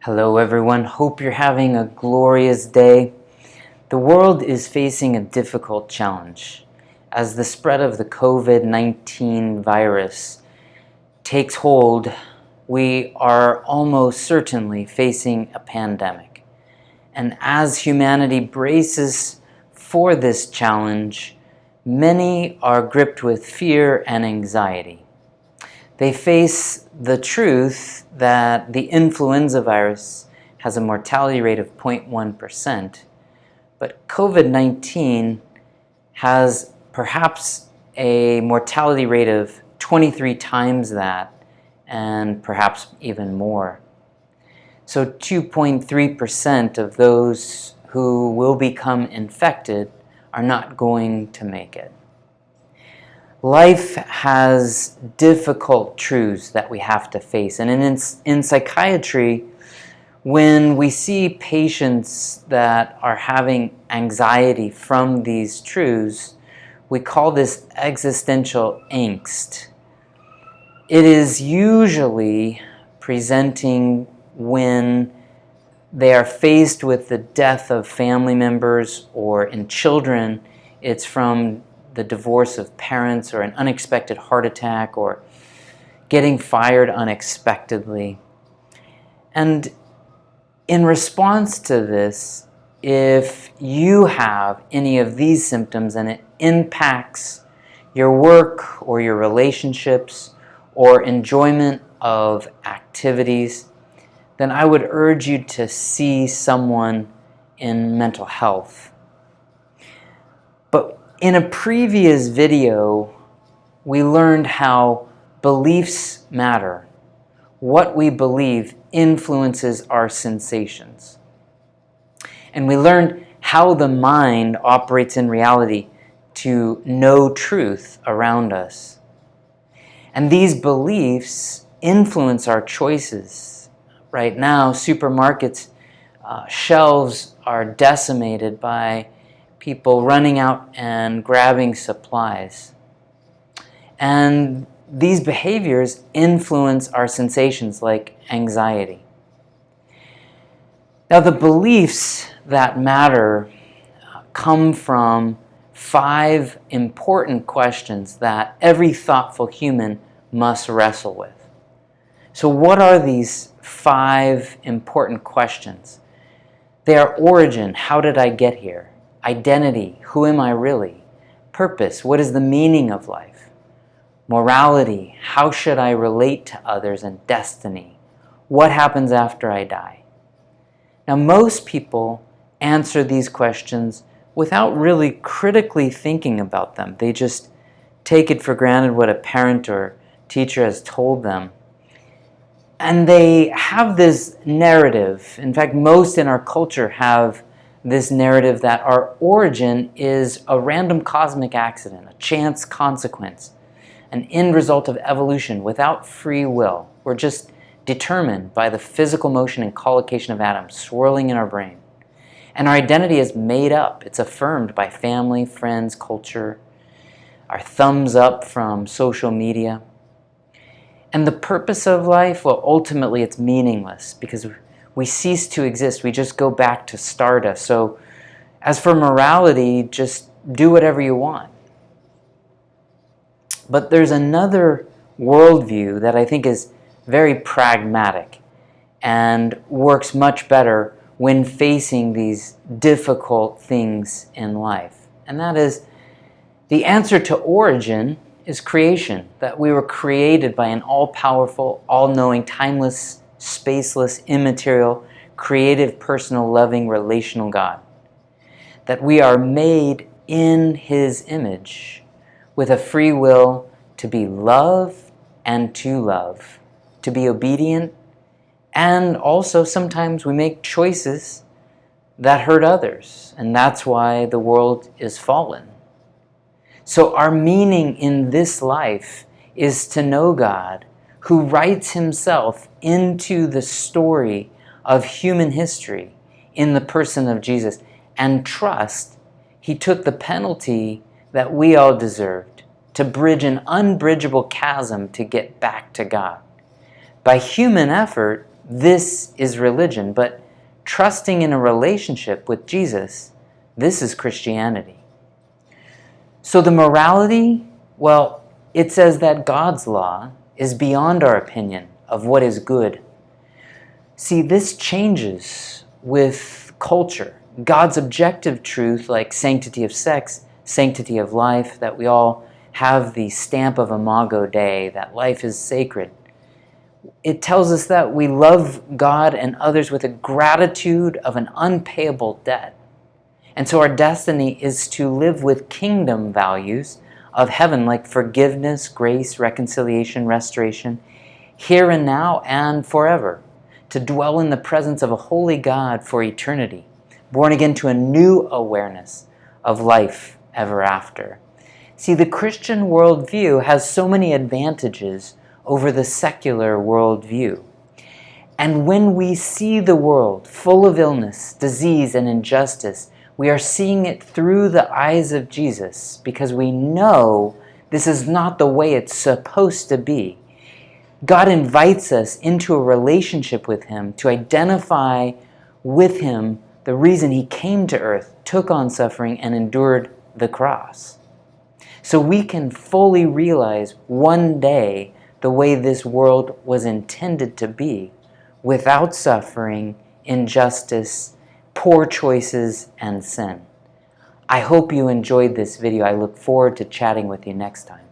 Hello everyone, hope you're having a glorious day. The world is facing a difficult challenge. As the spread of the COVID-19 virus takes hold, we are almost certainly facing a pandemic. And as humanity braces for this challenge, many are gripped with fear and anxiety. They face the truth that the influenza virus has a mortality rate of 0.1%, but COVID-19 has perhaps a mortality rate of 23 times that, and perhaps even more. So 2.3% of those who will become infected are not going to make it. Life has difficult truths that we have to face. And in psychiatry, when we see patients that are having anxiety from these truths, we call this existential angst. It is usually presenting when they are faced with the death of family members, or in children, it's from the divorce of parents, or an unexpected heart attack, or getting fired unexpectedly. And in response to this, if you have any of these symptoms and it impacts your work or your relationships or enjoyment of activities, then I would urge you to see someone in mental health. But in a previous video, we learned how beliefs matter. What we believe influences our sensations. And we learned how the mind operates in reality to know truth around us. And these beliefs influence our choices. Right now, supermarkets' shelves are decimated by people running out and grabbing supplies. And these behaviors influence our sensations like anxiety. Now, the beliefs that matter come from 5 important questions that every thoughtful human must wrestle with. So what are these 5 important questions? They are origin, how did I get here? Identity, who am I really? Purpose, what is the meaning of life? Morality, how should I relate to others? And destiny, what happens after I die? Now, most people answer these questions without really critically thinking about them. They just take it for granted what a parent or teacher has told them. And they have this narrative. In fact, most in our culture have this narrative that our origin is a random cosmic accident, a chance consequence, an end result of evolution without free will. We're just determined by the physical motion and collocation of atoms swirling in our brain. And our identity is made up. It's affirmed by family, friends, culture, our thumbs up from social media. And the purpose of life, well, ultimately it's meaningless because we cease to exist. We just go back to stardust. So as for morality, just do whatever you want. But there's another worldview that I think is very pragmatic and works much better when facing these difficult things in life. And that is, the answer to origin is creation, that we were created by an all-powerful, all-knowing, timeless, spaceless, immaterial, creative, personal, loving, relational God. That we are made in His image with a free will to be love and to love, to be obedient, and also sometimes we make choices that hurt others, and that's why the world is fallen. So our meaning in this life is to know God, who writes Himself into the story of human history in the person of Jesus, and trust He took the penalty that we all deserved to bridge an unbridgeable chasm to get back to God. By human effort, this is religion. But trusting in a relationship with Jesus, this is Christianity. So the morality, well, it says that God's law is beyond our opinion of what is good. See, this changes with culture. God's objective truth, like sanctity of sex, sanctity of life, that we all have the stamp of Imago Dei, that life is sacred. It tells us that we love God and others with a gratitude of an unpayable debt. And so our destiny is to live with kingdom values of heaven, like forgiveness, grace, reconciliation, restoration, here and now and forever, to dwell in the presence of a holy God for eternity, born again to a new awareness of life ever after. See, the Christian worldview has so many advantages over the secular worldview. And when we see the world full of illness, disease, and injustice, we are seeing it through the eyes of Jesus, because we know this is not the way it's supposed to be. God invites us into a relationship with Him to identify with Him the reason He came to earth, took on suffering, and endured the cross. So we can fully realize one day the way this world was intended to be, without suffering, injustice, poor choices, and sin. I hope you enjoyed this video. I look forward to chatting with you next time.